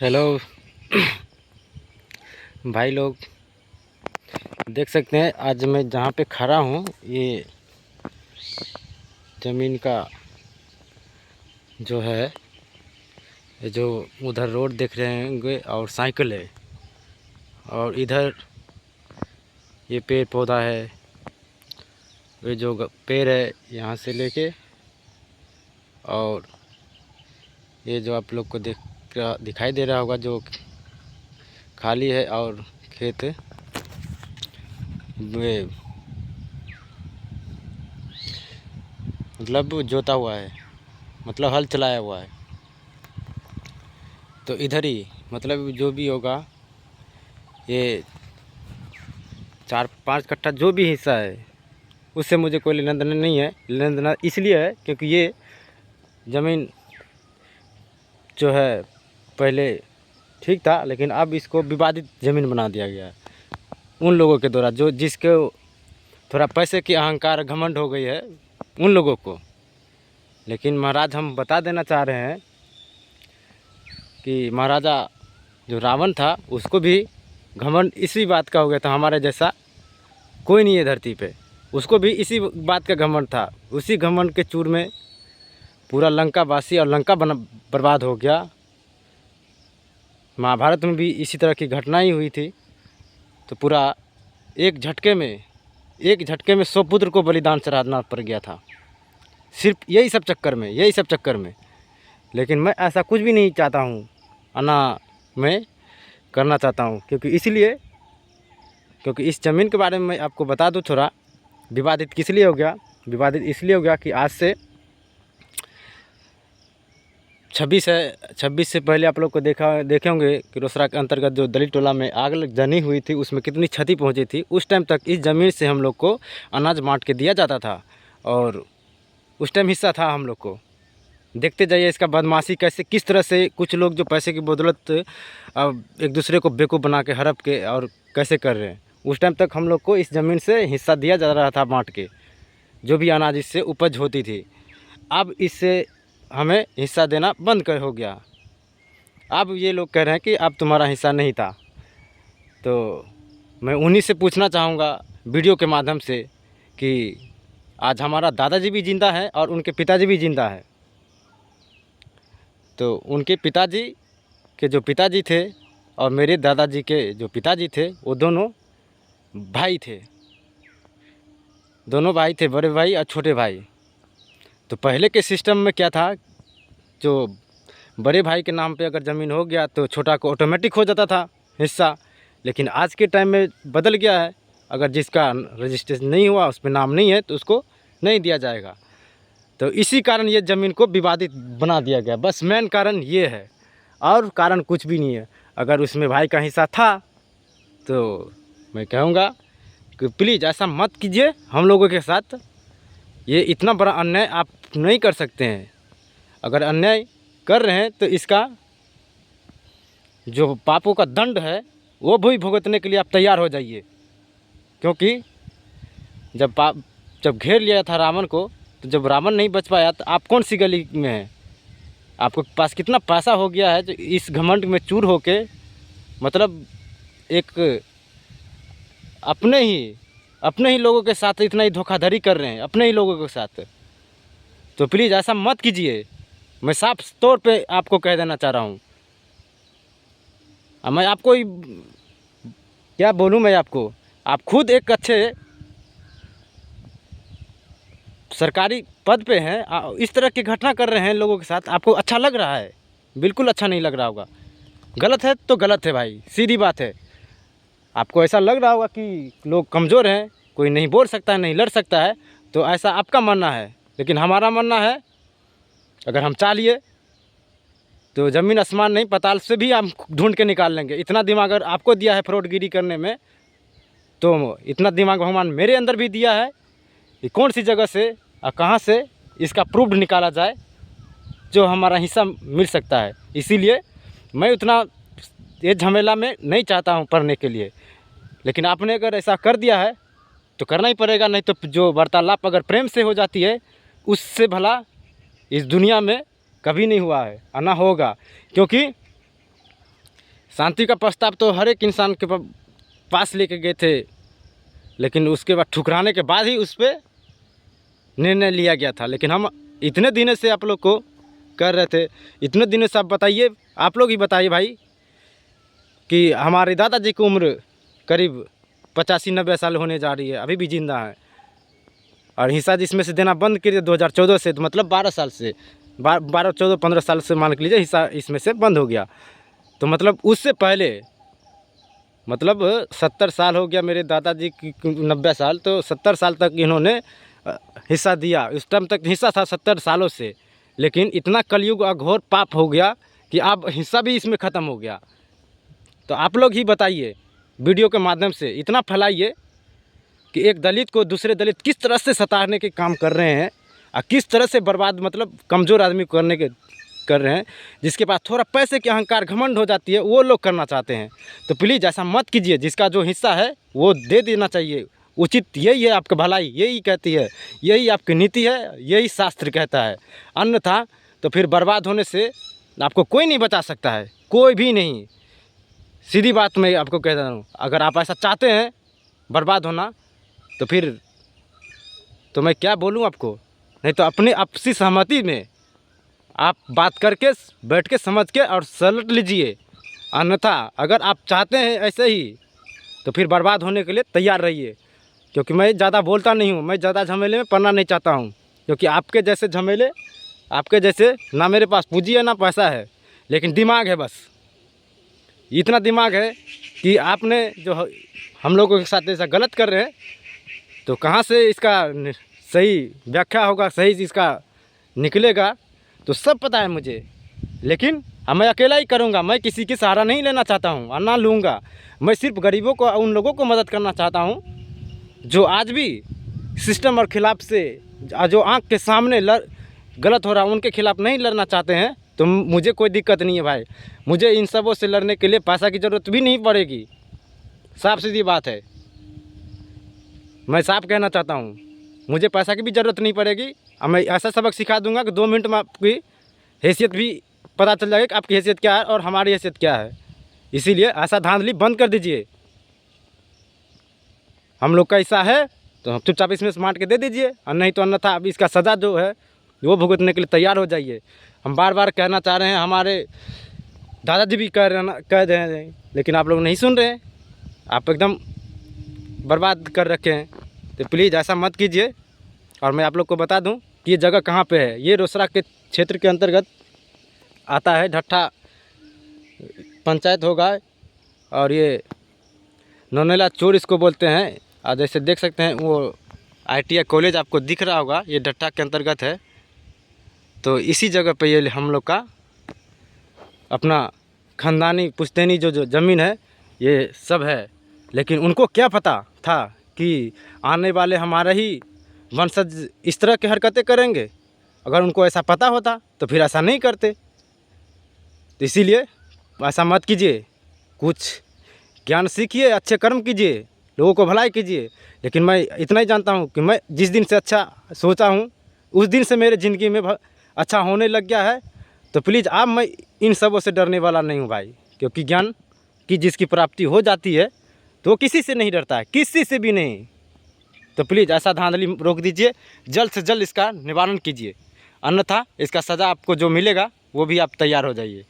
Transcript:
Hello भाई लोग, देख सकते हैं आज मैं जहाँ पे खड़ा हूँ ये ज़मीन का जो है, ये जो उधर रोड देख रहे होंगे और साइकिल है, और इधर ये पेड़ पौधा है। ये जो पेड़ है यहाँ से लेके, और ये जो आप लोग को दिखाई दे रहा होगा जो खाली है, और खेत में मतलब जोता हुआ है, मतलब हल चलाया हुआ है। तो इधर ही मतलब जो भी होगा, ये 4-5 कट्ठा जो भी हिस्सा है उससे मुझे कोई लेना देना नहीं है। लेना देना इसलिए है क्योंकि ये ज़मीन जो है पहले ठीक था, लेकिन अब इसको विवादित ज़मीन बना दिया गया है उन लोगों के द्वारा जो जिसके थोड़ा पैसे की अहंकार घमंड हो गई है उन लोगों को। लेकिन महाराज हम बता देना चाह रहे हैं कि महाराजा जो रावण था उसको भी घमंड इसी बात का हो गया था, हमारे जैसा कोई नहीं है धरती पे। उसको भी इसी बात का घमंड था। उसी घमंड के चूर में पूरा लंका वासी और लंका बर्बाद हो गया। महाभारत में भी इसी तरह की घटनाएं हुई थी। तो पूरा एक झटके में 100 पुत्र को बलिदान चढ़ाना पड़ गया था, सिर्फ यही सब चक्कर में। लेकिन मैं ऐसा कुछ भी नहीं चाहता हूँ, मैं करना चाहता हूँ क्योंकि इस ज़मीन के बारे में मैं आपको बता दूँ। थोड़ा विवादित किस लिए हो गया? विवादित इसलिए हो गया कि आज से 26 से पहले आप लोग को देखे होंगे कि रोसड़ा के अंतर्गत जो दलित टोला में आग जनी हुई थी उसमें कितनी क्षति पहुंची थी। उस टाइम तक इस ज़मीन से हम लोग को अनाज बांट के दिया जाता था, और उस टाइम हिस्सा था हम लोग को। देखते जाइए इसका बदमाशी कैसे, किस तरह से कुछ लोग जो पैसे की बदौलत अब एक दूसरे को बेवकूफ़ बना के हड़प के और कैसे कर रहे हैं। उस टाइम तक हम लोग को इस ज़मीन से हिस्सा दिया जा रहा था बांट के, जो भी अनाज इससे उपज होती थी। अब इससे हमें हिस्सा देना बंद हो गया। अब ये लोग कह रहे हैं कि अब तुम्हारा हिस्सा नहीं था। तो मैं उन्हीं से पूछना चाहूँगा वीडियो के माध्यम से कि आज हमारा दादाजी भी ज़िंदा है और उनके पिताजी भी ज़िंदा है। तो उनके पिताजी के जो पिताजी थे और मेरे दादाजी के जो पिताजी थे वो दोनों भाई थे, बड़े भाई और छोटे भाई। तो पहले के सिस्टम में क्या था, जो बड़े भाई के नाम पे अगर ज़मीन हो गया तो छोटा को ऑटोमेटिक हो जाता था हिस्सा। लेकिन आज के टाइम में बदल गया है, अगर जिसका रजिस्ट्रेशन नहीं हुआ, उस पर नाम नहीं है, तो उसको नहीं दिया जाएगा। तो इसी कारण ये ज़मीन को विवादित बना दिया गया। बस मेन कारण ये है, और कारण कुछ भी नहीं है। अगर उसमें भाई का हिस्सा था तो मैं कहूँगा कि प्लीज़ ऐसा मत कीजिए हम लोगों के साथ। ये इतना बड़ा अन्याय आप नहीं कर सकते हैं। अगर अन्याय कर रहे हैं तो इसका जो पापों का दंड है वो भी भुगतने के लिए आप तैयार हो जाइए। क्योंकि जब घेर लिया था रावण को, तो जब रावण नहीं बच पाया तो आप कौन सी गली में हैं? आपके पास कितना पैसा हो गया है जो इस घमंड में चूर होके, मतलब एक अपने ही लोगों के साथ इतना ही धोखाधड़ी कर रहे हैं, अपने ही लोगों के साथ। तो प्लीज़ ऐसा मत कीजिए। मैं साफ तौर पे आपको कह देना चाह रहा हूँ। मैं आपको क्या बोलूँ, मैं आपको, आप खुद एक अच्छे सरकारी पद पे हैं, इस तरह की घटना कर रहे हैं लोगों के साथ। आपको अच्छा लग रहा है? बिल्कुल अच्छा नहीं लग रहा होगा। गलत है तो गलत है भाई, सीधी बात है। आपको ऐसा लग रहा होगा कि लोग कमज़ोर हैं, कोई नहीं बोल सकता है, नहीं लड़ सकता है, तो ऐसा आपका मानना है। लेकिन हमारा मानना है, अगर हम चाह लिए तो ज़मीन आसमान नहीं, पाताल से भी हम ढूंढ के निकाल लेंगे। इतना दिमाग अगर आपको दिया है फ्रॉडगिरी करने में, तो इतना दिमाग भगवान मेरे अंदर भी दिया है कि कौन सी जगह से और कहाँ से इसका प्रूफ निकाला जाए जो हमारा हिस्सा मिल सकता है। इसीलिए मैं उतना ये झमेला में नहीं चाहता हूँ पढ़ने के लिए। लेकिन आपने अगर ऐसा कर दिया है तो करना ही पड़ेगा। नहीं तो जो वार्तालाप अगर प्रेम से हो जाती है, उससे भला इस दुनिया में कभी नहीं हुआ है और ना होगा। क्योंकि शांति का प्रस्ताव तो हर एक इंसान के पास लेके गए थे, लेकिन उसके बाद ठुकराने के बाद ही उस पर निर्णय लिया गया था। लेकिन हम इतने दिनों से आप लोग को कर रहे थे, इतने दिनों से आप बताइए, आप लोग ही बताइए भाई, कि हमारे दादाजी की उम्र करीब 85-90 साल होने जा रही है, अभी भी जिंदा है, और हिस्सा जिसमें से देना बंद कर दिया 2014 से, तो मतलब 12 साल से 12, 14, 15 साल से मान के लीजिए हिस्सा इसमें से बंद हो गया। तो मतलब उससे पहले मतलब 70 साल हो गया मेरे दादाजी की, 90 साल, तो 70 साल तक इन्होंने हिस्सा दिया। उस टाइम तक हिस्सा था 70 सालों से, लेकिन इतना कलयुग अघोर पाप हो गया कि अब हिस्सा भी इसमें ख़त्म हो गया। तो आप लोग ही बताइए, वीडियो के माध्यम से इतना फैलाइए कि एक दलित को दूसरे दलित किस तरह से सताने के काम कर रहे हैं, और किस तरह से बर्बाद मतलब कमज़ोर आदमी को कर रहे हैं। जिसके पास थोड़ा पैसे के अहंकार घमंड हो जाती है, वो लोग करना चाहते हैं। तो प्लीज़ ऐसा मत कीजिए, जिसका जो हिस्सा है वो दे देना चाहिए, उचित यही है, आपकी भलाई यही कहती है, यही आपकी नीति है, यही शास्त्र कहता है। अन्यथा तो फिर बर्बाद होने से आपको कोई नहीं बचा सकता है, कोई भी नहीं। सीधी बात मैं आपको कह रहा हूँ, अगर आप ऐसा चाहते हैं बर्बाद होना, तो फिर तो मैं क्या बोलूँ आपको। नहीं तो अपने आपसी सहमति में आप बात करके बैठ के समझ के और सलट लीजिए। अन्यथा अगर आप चाहते हैं ऐसे ही, तो फिर बर्बाद होने के लिए तैयार रहिए। क्योंकि मैं ज़्यादा बोलता नहीं हूँ, मैं ज़्यादा झमेले में पड़ना नहीं चाहता हूँ। क्योंकि आपके जैसे झमेले, आपके जैसे ना मेरे पास पूंजी है ना पैसा है, लेकिन दिमाग है, बस इतना दिमाग है कि आपने जो हम लोगों के साथ ऐसा गलत कर रहे हैं, तो कहाँ से इसका सही व्याख्या होगा, सही इसका निकलेगा, तो सब पता है मुझे। लेकिन मैं अकेला ही करूँगा, मैं किसी की सहारा नहीं लेना चाहता हूँ और ना लूँगा। मैं सिर्फ गरीबों को, उन लोगों को मदद करना चाहता हूँ जो आज भी सिस्टम और ख़िलाफ़ से, जो आँख के सामने गलत हो रहा है उनके खिलाफ़ नहीं लड़ना चाहते हैं। तो मुझे कोई दिक्कत नहीं है भाई, मुझे इन सबों से लड़ने के लिए पैसा की ज़रूरत भी नहीं पड़ेगी। साफ सीधी बात है, मैं साफ कहना चाहता हूँ, मुझे पैसा की भी ज़रूरत नहीं पड़ेगी। और मैं ऐसा सबक सिखा दूंगा कि 2 मिनट में आपकी हैसियत भी पता चल जाएगी कि आपकी हैसियत क्या है और हमारी हैसियत क्या है। इसीलिए ऐसा धांधली बंद कर दीजिए। हम लोग का हिस्सा है तो हम चुपचाप इसमें से बांट के दे दीजिए, और नहीं तो अन्यथा अब इसका सज़ा जो है वो भुगतने के लिए तैयार हो जाइए। हम बार बार कहना चाह रहे हैं, हमारे दादाजी भी कह रहे हैं, लेकिन आप लोग नहीं सुन रहे हैं। आप एकदम बर्बाद कर रखे हैं। तो प्लीज़ ऐसा मत कीजिए। और मैं आप लोग को बता दूं कि ये जगह कहाँ पे है। ये रोसड़ा के क्षेत्र के अंतर्गत आता है, ढट्ठा पंचायत होगा, और ये नौनेला चोर इसको बोलते हैं। और जैसे देख सकते हैं वो ITI कॉलेज आपको दिख रहा होगा, ये ढट्ठा के अंतर्गत है। तो इसी जगह पे ये हम लोग का अपना ख़ानदानी पुश्तैनी जो ज़मीन है ये सब है। लेकिन उनको क्या पता था कि आने वाले हमारा ही वंशज इस तरह की हरकतें करेंगे। अगर उनको ऐसा पता होता तो फिर ऐसा नहीं करते। तो इसीलिए ऐसा मत कीजिए, कुछ ज्ञान सीखिए, अच्छे कर्म कीजिए, लोगों को भलाई कीजिए। लेकिन मैं इतना ही जानता हूँ कि मैं जिस दिन से अच्छा सोचा हूँ उस दिन से मेरे ज़िंदगी में अच्छा होने लग गया है। तो प्लीज़ अब मैं इन सबों से डरने वाला नहीं हूँ भाई। क्योंकि ज्ञान की जिसकी प्राप्ति हो जाती है तो वो किसी से नहीं डरता है, किसी से भी नहीं। तो प्लीज़ ऐसा धांधली रोक दीजिए, जल्द से जल्द इसका निवारण कीजिए। अन्यथा इसका सज़ा आपको जो मिलेगा वो भी आप तैयार हो जाइए।